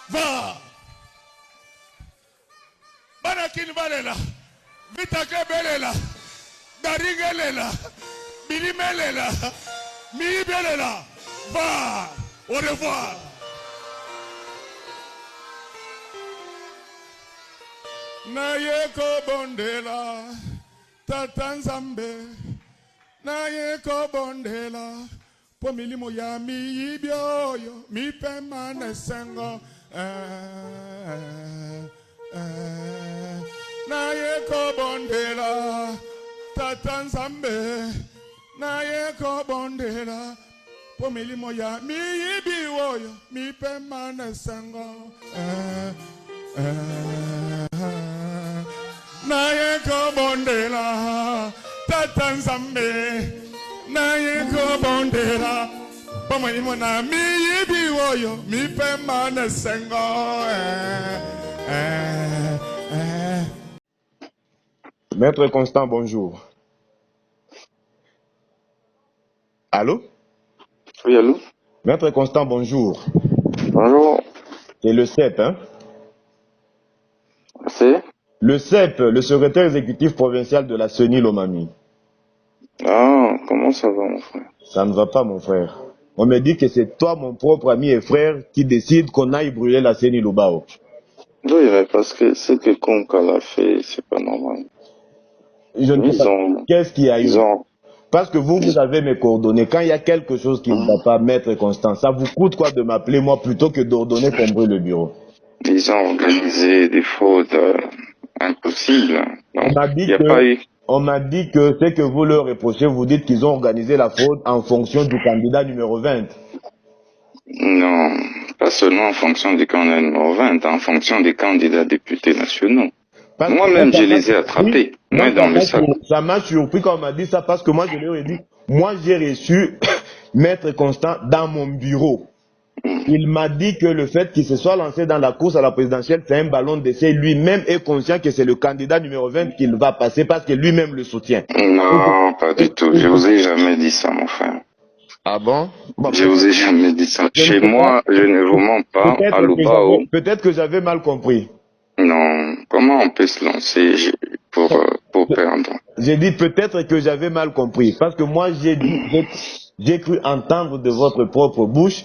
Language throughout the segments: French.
Va. Banakin balela. Vitake belela. Darigelela. Bilimelela. Mibelela. Va. Au revoir. Naye ko bondela. Tatanzambe. Naye ko bondela. Po milimo ya mi ibioyo. Mi pema nesengo. Naye ko bondela. Tatanzambe. Naye ko bondela. Po milimo ya mi ibioyo. Mi pema nesengo. Naye ko bondela. Tatanzambe. Naye ko bondela. Pomo imo na mi yibi woyo. Mi pema na sengo. Maître Constant, bonjour. Allô? Oui, allô? Maître Constant, bonjour. Bonjour. C'est le CEP, hein? C'est? Le CEP, le secrétaire exécutif provincial de la CENI Lomami. Ah, comment ça va, mon frère? Ça ne va pas, mon frère. On me dit que c'est toi, mon propre ami et frère, qui décide qu'on aille brûler la CENI Lubao. Oui, mais parce que ce que Konka l'a fait, c'est pas normal. Je ne sais pas. Qu'est-ce qu'il y a eu? Parce que vous avez mes coordonnées. Quand il y a quelque chose qui ne va pas, Maître Constant, ça vous coûte quoi de m'appeler moi plutôt que d'ordonner qu'on brûle le bureau? Ils ont organisé des fraudes impossibles. Donc, on m'a dit que ce que vous leur reprochez, vous dites qu'ils ont organisé la fraude en fonction du candidat numéro 20. Non, pas seulement en fonction du candidat numéro 20, en fonction des candidats députés nationaux. Moi-même, je les ai attrapés. Moi, dans le sac. Ça m'a surpris quand on m'a dit ça parce que moi, je leur ai dit, moi, j'ai reçu Maître Constant dans mon bureau. Il m'a dit que le fait qu'il se soit lancé dans la course à la présidentielle, c'est un ballon d'essai. Lui-même est conscient que c'est le candidat numéro 20 qu'il va passer parce que lui-même le soutient. Non, pas du tout. Je vous ai jamais dit ça, mon frère. Ah bon? Je vous ai jamais dit ça. Chez moi, je ne vous mens pas à Lubao. Peut-être que j'avais mal compris. Non, comment on peut se lancer pour perdre? J'ai dit peut-être que j'avais mal compris. Parce que moi, j'ai cru entendre de votre propre bouche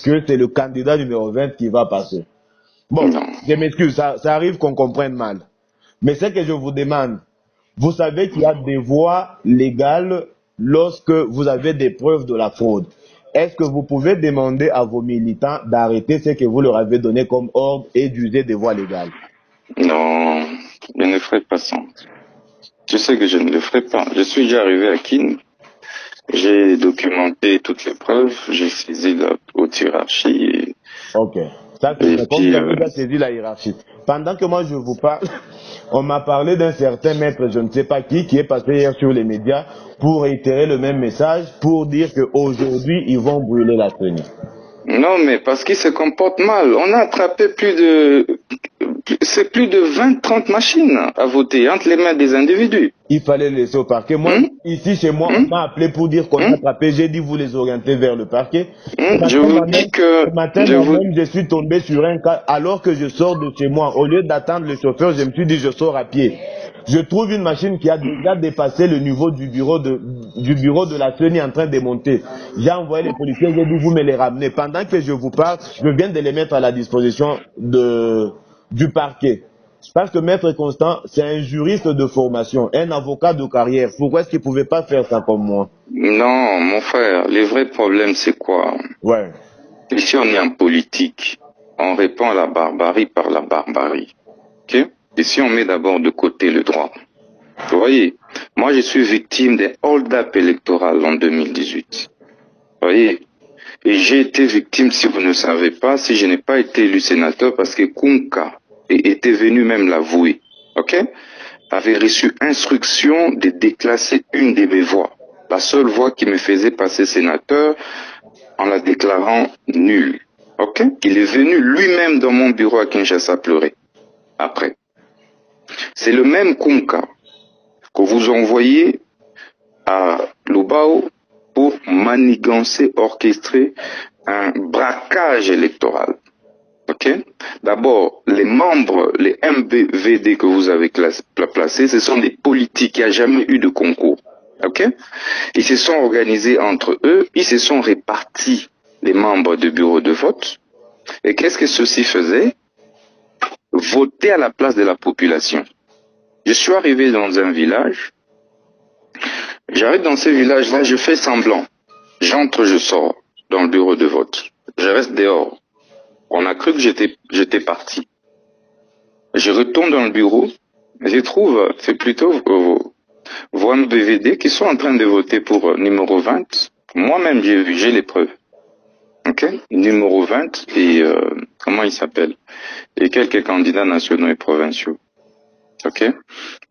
que c'est le candidat numéro 20 qui va passer. Bon, non. Je m'excuse, ça arrive qu'on comprenne mal. Mais ce que je vous demande, vous savez qu'il y a des voies légales lorsque vous avez des preuves de la fraude. Est-ce que vous pouvez demander à vos militants d'arrêter ce que vous leur avez donné comme ordre et d'user des voies légales? Non, je ne ferai pas ça. Je sais que je ne le ferai pas. Je suis déjà arrivé à Kin. J'ai documenté toutes les preuves. J'ai saisi la haute hiérarchie. Ok. Ça, c'est comme vous avez déjà saisi la hiérarchie. Pendant que moi je vous parle, on m'a parlé d'un certain maître, je ne sais pas qui est passé hier sur les médias pour réitérer le même message, pour dire qu'aujourd'hui, ils vont brûler la CENI. Non, mais parce qu'ils se comportent mal. On a attrapé plus de 20-30 machines à voter entre les mains des individus. Il fallait laisser au parquet. Moi, ici chez moi, on m'a appelé pour dire qu'on a attrapé. J'ai dit vous les orienter vers le parquet. Je vous dis que ce matin, je suis tombé sur un cas alors que je sors de chez moi. Au lieu d'attendre le chauffeur, je me suis dit je sors à pied. Je trouve une machine qui a déjà dépassé le niveau du bureau de la CENI en train de monter. J'ai envoyé les policiers, j'ai dit vous me les ramenez. Pendant que je vous parle, je viens de les mettre à la disposition du parquet. Parce que Maître Constant, c'est un juriste de formation, un avocat de carrière. Pourquoi est-ce qu'il ne pouvait pas faire ça comme moi? Non, mon frère, le vrai problème c'est quoi? Ouais. Ici on est en politique. On répond à la barbarie par la barbarie. Ok? Et si on met d'abord de côté le droit, vous voyez, moi je suis victime d'un hold-up électoral en 2018. Vous voyez, et j'ai été victime, si vous ne savez pas, si je n'ai pas été élu sénateur, parce que Kunka était venu même l'avouer, ok, avait reçu instruction de déclasser une de mes voix, la seule voix qui me faisait passer sénateur, en la déclarant nulle, ok. Il est venu lui-même dans mon bureau à Kinshasa pleurer, après. C'est le même Kunka que vous envoyez à Lubao pour manigancer, orchestrer un braquage électoral. Ok? Ok. D'abord, les membres, les MVD que vous avez placés, ce sont des politiques. Il n'y a jamais eu de concours. Ok. Ils se sont organisés entre eux, ils se sont répartis les membres du bureau de vote. Et qu'est-ce que ceux-ci faisaient? Voter à la place de la population. Je suis arrivé dans un village. J'arrive dans ce village-là, je fais semblant. J'entre, je sors dans le bureau de vote. Je reste dehors. On a cru que j'étais parti. Je retourne dans le bureau, je trouve, c'est plutôt vos MVD qui sont en train de voter pour numéro 20. Moi-même, j'ai vu, j'ai les preuves. Ok? Numéro 20 et, comment il s'appelle? Et quelques candidats nationaux et provinciaux. Ok?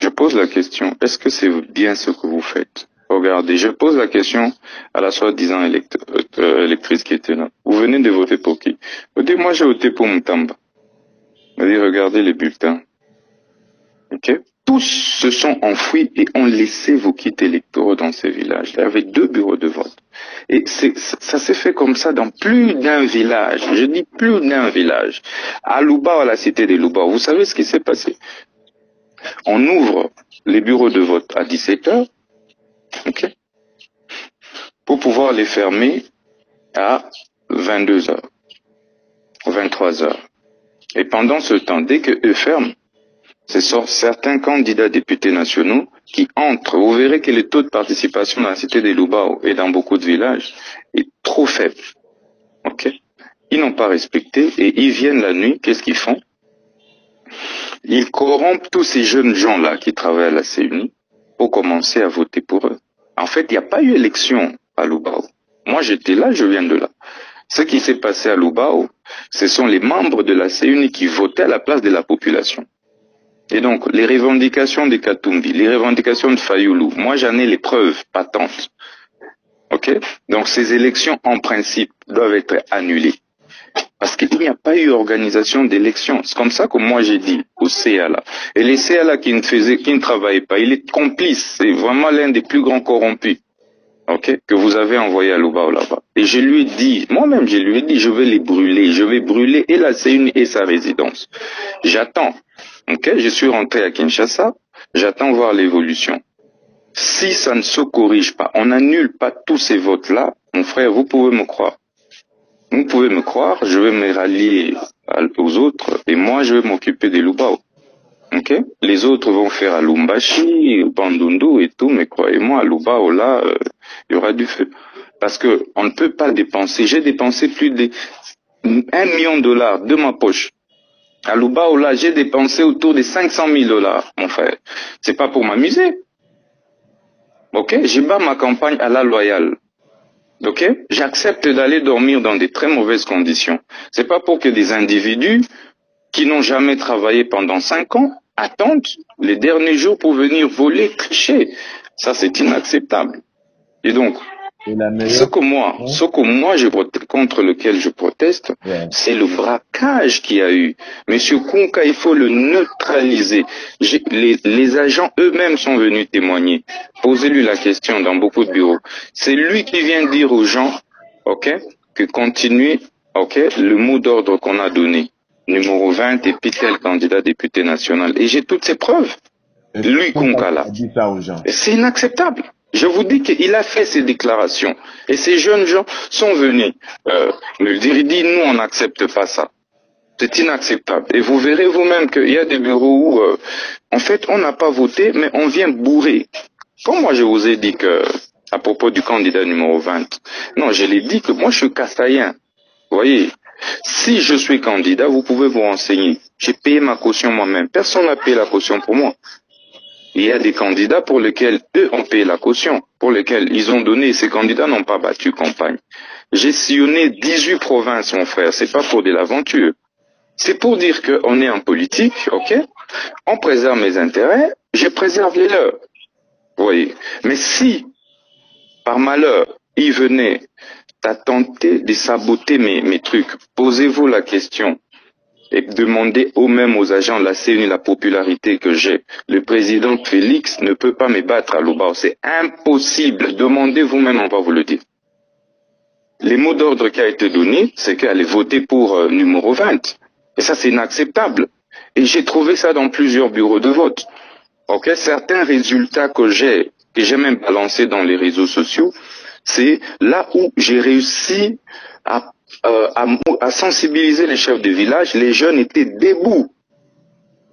Je pose la question, est-ce que c'est bien ce que vous faites? Regardez, je pose la question à la soi-disant électrice qui était là. Vous venez de voter pour qui? Vous dites, moi j'ai voté pour Mutamba. Vous dites, regardez les bulletins. Ok? Tous se sont enfouis et ont laissé vos kits électoraux dans ces villages. Il y avait 2 bureaux de vote. Et ça s'est fait comme ça dans plus d'un village. Je dis plus d'un village. À Lubao, à la cité de Lubao, vous savez ce qui s'est passé? On ouvre les bureaux de vote à 17h. Okay, pour pouvoir les fermer à 22h, 23h. Et pendant ce temps, dès qu'eux ferment, ce sont certains candidats députés nationaux qui entrent. Vous verrez que le taux de participation dans la cité de Lubao et dans beaucoup de villages est trop faible. Okay? Ils n'ont pas respecté et ils viennent la nuit. Qu'est-ce qu'ils font? Ils corrompent tous ces jeunes gens-là qui travaillent à la CENI pour commencer à voter pour eux. En fait, il n'y a pas eu élection à Lubao. Moi, j'étais là, je viens de là. Ce qui s'est passé à Lubao, ce sont les membres de la CENI qui votaient à la place de la population. Et donc, les revendications de Katumbi, les revendications de Fayoulou, moi, j'en ai les preuves patentes. Ok? Donc, ces élections, en principe, doivent être annulées. Parce qu'il n'y a pas eu organisation d'élection. C'est comme ça que moi j'ai dit au CALA. Et les CALA qui ne travaillaient pas, il est complice. C'est vraiment l'un des plus grands corrompus. Ok? Que vous avez envoyé à Lubao là-bas. Et je lui ai dit, moi-même je lui ai dit, je vais les brûler. Je vais brûler et la CENI et sa résidence. J'attends. Ok? Je suis rentré à Kinshasa. J'attends voir l'évolution. Si ça ne se corrige pas, on n'annule pas tous ces votes-là, mon frère, vous pouvez me croire. Vous pouvez me croire, je vais me rallier aux autres et moi je vais m'occuper des Lubao. Ok? Les autres vont faire à Lumbashi, Bandundu et tout, mais croyez-moi, à Lubao là, il y aura du feu. Parce que on ne peut pas dépenser. J'ai dépensé plus de $1 million de ma poche. À Lubao là, j'ai dépensé autour de $500,000, mon frère. C'est pas pour m'amuser. Ok? J'ai bas ma campagne à la loyale. Ok? J'accepte d'aller dormir dans des très mauvaises conditions. C'est pas pour que des individus qui n'ont jamais travaillé pendant 5 ans attendent les derniers jours pour venir voler, tricher. Ça, c'est inacceptable. Et donc, ce que moi, contre lequel je proteste, c'est le braquage qu'il y a eu. Monsieur Kunka, il faut le neutraliser. Les agents eux-mêmes sont venus témoigner. Posez-lui la question dans beaucoup de bureaux. C'est lui qui vient dire aux gens, ok, que continuez, ok, le mot d'ordre qu'on a donné. Numéro 20 et puis tel candidat député national. Et j'ai toutes ces preuves. Lui, Kunka, là. C'est inacceptable. Je vous dis qu'il a fait ces déclarations. Et ces jeunes gens sont venus me dire, il dit, nous, on n'accepte pas ça. C'est inacceptable. Et vous verrez vous-même qu'il y a des bureaux où, en fait, on n'a pas voté, mais on vient bourrer. Comme moi, je vous ai dit que, à propos du candidat numéro 20, non, je l'ai dit que moi, je suis kassaïen. Vous voyez, si je suis candidat, vous pouvez vous renseigner. J'ai payé ma caution moi-même. Personne n'a payé la caution pour moi. Il y a des candidats pour lesquels eux ont payé la caution, pour lesquels ils ont donné, ces candidats n'ont pas battu campagne. J'ai sillonné 18 provinces, mon frère, c'est pas pour de l'aventure. C'est pour dire qu'on est en politique, ok? On préserve mes intérêts, je préserve les leurs. Vous voyez? Mais si, par malheur, ils venaient à tenter de saboter mes trucs, posez-vous la question. Et demander eux-mêmes aux agents de la CENI la popularité que j'ai. Le président Félix ne peut pas me battre à Lubao. C'est impossible. Demandez vous-même, on va vous le dire. Les mots d'ordre qui a été donné, c'est qu'elle est votée pour numéro 20. Et ça, c'est inacceptable. Et j'ai trouvé ça dans plusieurs bureaux de vote. Ok, certains résultats que j'ai même balancés dans les réseaux sociaux, c'est là où j'ai réussi à sensibiliser les chefs de village. Les jeunes étaient debout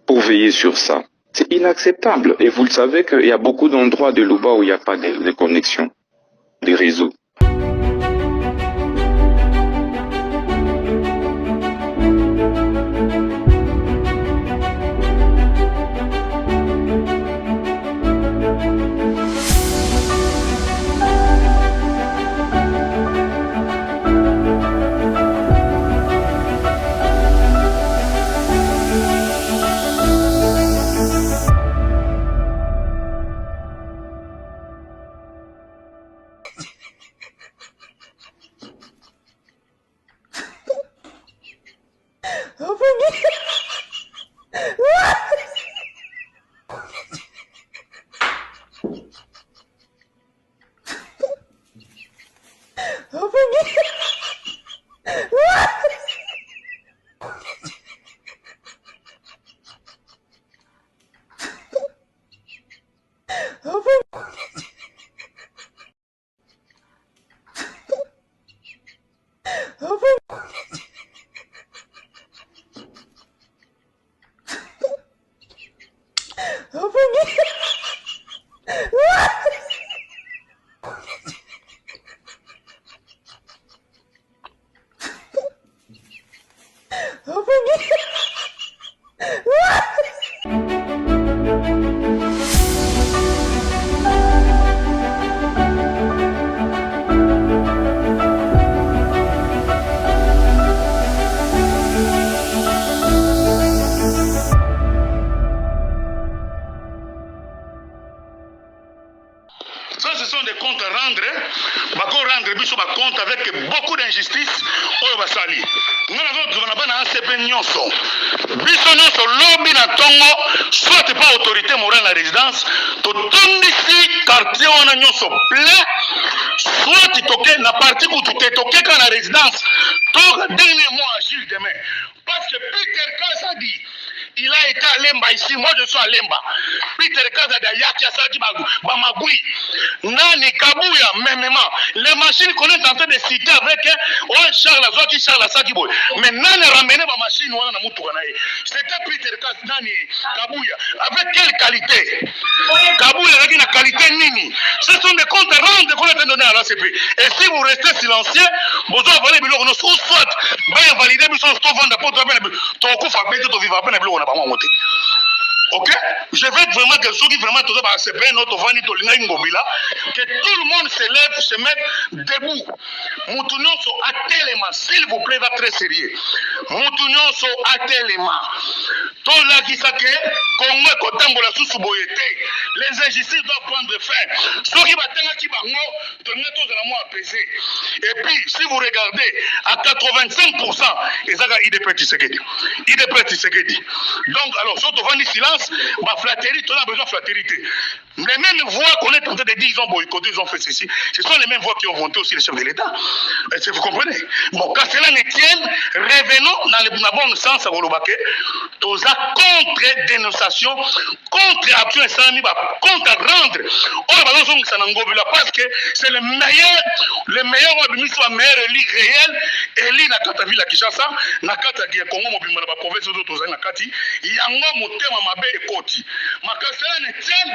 pour veiller sur ça. C'est inacceptable. Et vous le savez qu'il y a beaucoup d'endroits de Luba où il n'y a pas de connexion, des réseaux. Ça, ce sont des comptes à rendre. Bako rendre biso ba compte avec beaucoup d'injustice. Oyo basali. Nous avons gouvernement na ACP nyonso. Biso nyonso lobby na tongo, soit pas autorité morale na résidence, to tondisi quartier wana nyonso plein. Soit toke na parti ku toke ka na résidence. To dernier mois agir demain. Parce que Peter Kaza dit il a été à Lemba ici, moi je suis à Lemba. Peter Kazada Yaki Asaki Bamagui. Nani Kabuya, même les machines qu'on est en train de citer avec Charles Azaki, Charles Asaki Boy. Mais Nani ramené ma machine, c'était Peter Kaz, Nani Kabuya. Avec quelle qualité? Kabuya avec une qualité nini. Ce sont des comptes à rendre qu'on a donné à l'ACP. Et si vous restez silencieux, vous allez valider le soit, vous valider le soit, ok? Je veux vraiment que ceux qui vraiment tout que tout le monde se lève, se mette debout. Moutounion sont à tellement, s'il vous plaît, va très sérieux. Moutounion sont à tellement. Tout là qui sake, Congo Kotambola sous boyété. Les injustices doivent prendre fin. Ceux qui battent qui bango, tenez tous à moi apaisé. Et puis, si vous regardez, à 85%, ils ont IDP Tshisekedi. IDP Tshisekedi. Donc, alors, surtout, on dit silence, ma flatterie, tu as besoin de flatterie. Les mêmes voix qu'on est en train de dire, ils ont boycotté, ils ont fait ceci, ce sont les mêmes voix qui ont vanté aussi les chefs de l'État. Vous comprenez? Bon, quand cela ne tienne, revenons dans le bon sens à Golobake, tous contre dénonciation, contre action et contre rendre. Parce que c'est le meilleur élu réel, élu na kata ville à Kinshasa, na kata ya Congo mobimba na province d'autres na kati, yango motema mabe ekoti. Makasela ne tienne,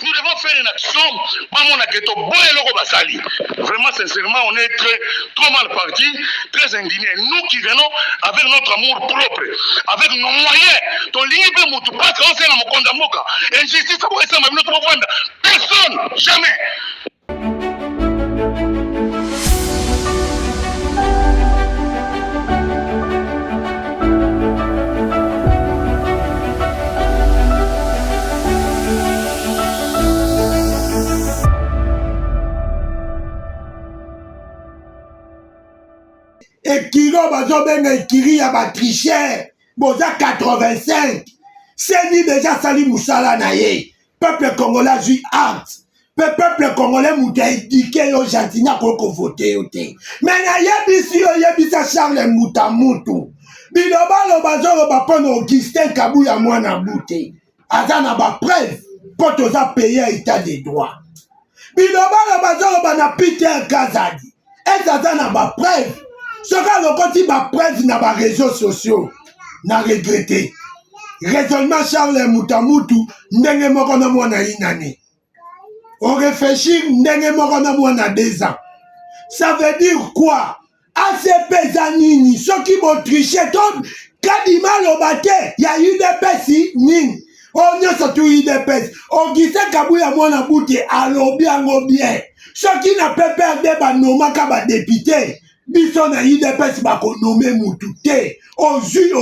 nous devons faire une action, pas mon aketo boye loko basali. Vraiment sincèrement, on est trop mal parti, très indignés. Nous qui venons avec notre amour propre, avec nos moyens, ton ligne peut moutou pas quand c'est dans mon compte d'amoka. Injustice ça pourrait être notre vendre. Personne, jamais. Ekiro bazobenga ekiri ya batricheur boza 85 c'est déjà sali musala na ye peuple congolais zui art peuple congolais muta éduqué yo gentilina ko voter yo te mais na yebisi yo yebisa Charles Muta mutu Bilobalo bazoloba pona Augustin Kabuya mwana bute. Aza na ba preuve po toza payer état de droit. Bilobalo bazoloba na Peter Kazadi. Aza na ba preuve. Soka lokoti ba preuve na ba réseaux sociaux. Na regretté. Raisonnement Charles Moutamutu ndenge moko na mwana inane. On réfléchit ndenge moko na mwana 2 ans. Ça veut dire quoi? ACP Zanini, ceux qui vont tricher, comme Kadima Lobate, il y a eu des pessi, nini. On y a surtout eu des pessi. Augustin Kabuya Mwana Bouté, allo bien. Ceux qui n'a pas perdu, bah, noma kaba député. Bison a eu des pessi, bah, qu'on nomme Moutouté. Ozui,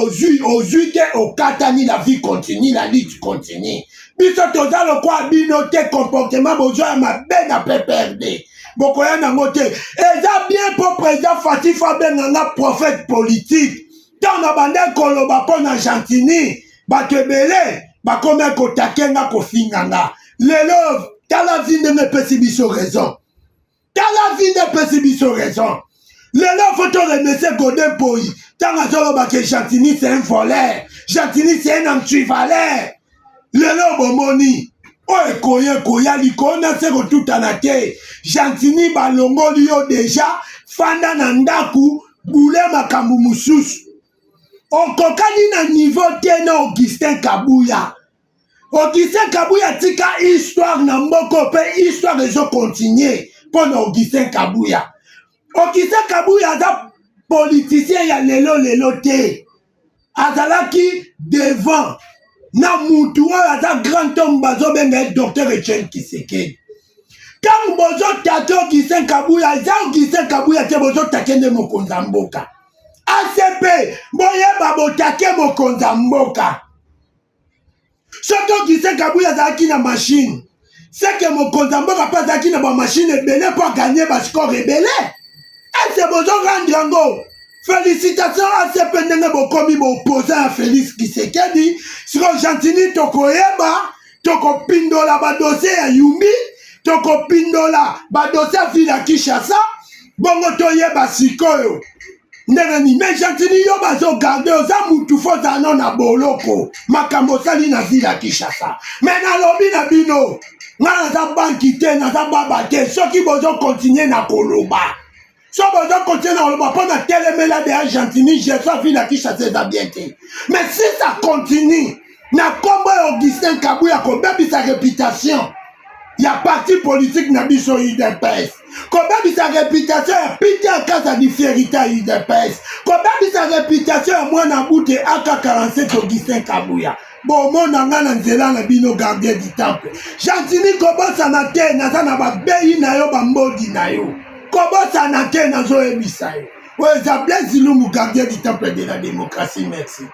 au Katani, la vie continue, la lutte continue. Bison toza le quoi, binoté, comportement, besoin, ma belle n'a pas perdu. Bokoya nangote, eza bien pour président Fatih Faben nanga prophète politique. Tant na bande koloba po na Gentini, batebele, bakome kotakenga kofinganga. Lelo, tala vinde ne pesi biso raison. Tala vinde pesi biso raison. Lelo, faut te remercier Godin Poi. Tanga zolo bake Gentini c'est un voleur. Gentini c'est un antivaleur. Lelo bomoni. Oh, koya likona se kotuta na te. Gentini balongoli yo deja fanda na ndaku bule makambu mususu. Okokani na niveau te na Augustin Kabuya. Augustin Kabuya tika histoire na mboko pe histoire ezo continuer pour Augustin Kabuya. Augustin Kabuya aza politicien ya lelo te. Azalaki devant na mutu oyo aza grand homme bazobenga docteur Etienne Tshisekedi. Quand bozo tate Augustin Kabuya, eza Augustin Kabuya te bozo take nde mokonzi ya mboka. ACP boyeba botake mokonzi ya mboka. Soki Augustin Kabuya azalaki na machine, c'est que mokonzi ya mboka mpe azalaki na bamachine ebele mpo aganye bascore ebele. Ese bozo rendre yango. Félicitations à ce pendenge bokomi opposant à Félix Tshisekedi. Siko Gentini tokoyeba, toko pindola ba dossier ya Yumbi, toko pindola ba dossier ya Vila Kinshasa, bongo toyeba sikoyo. Ndenge ni mais Gentini yo bazo garder oza mutu fo za non na boloko, makambo sali na Vila Kinshasa. Mais na lobi na bino, ngana za banki te na za baba te, soki bozo continuer na koloba. Si on va continuer dans le rapport de Télémela de Argentine, j'ai soit vu la Kinshasa bien. Mais si ça continue, na combo Augustin Kabuya ko bebi sa réputation. Il y a parti politique na biso UDPS. Ko bebi sa réputation ya Peter Kasa di Fierita UDPS. Ko bebi sa réputation ya mwana bute AK47 Augustin Kabuya. Bon mona nga na nzela na bino gardien du temple. Gentini ko bosa na te na sana ba beyi na yo ba mbodi na yo. Comment ça n'a qu'un nazo et Misaï? Ouais, ça blesse le gardien du temple de la démocratie, merci.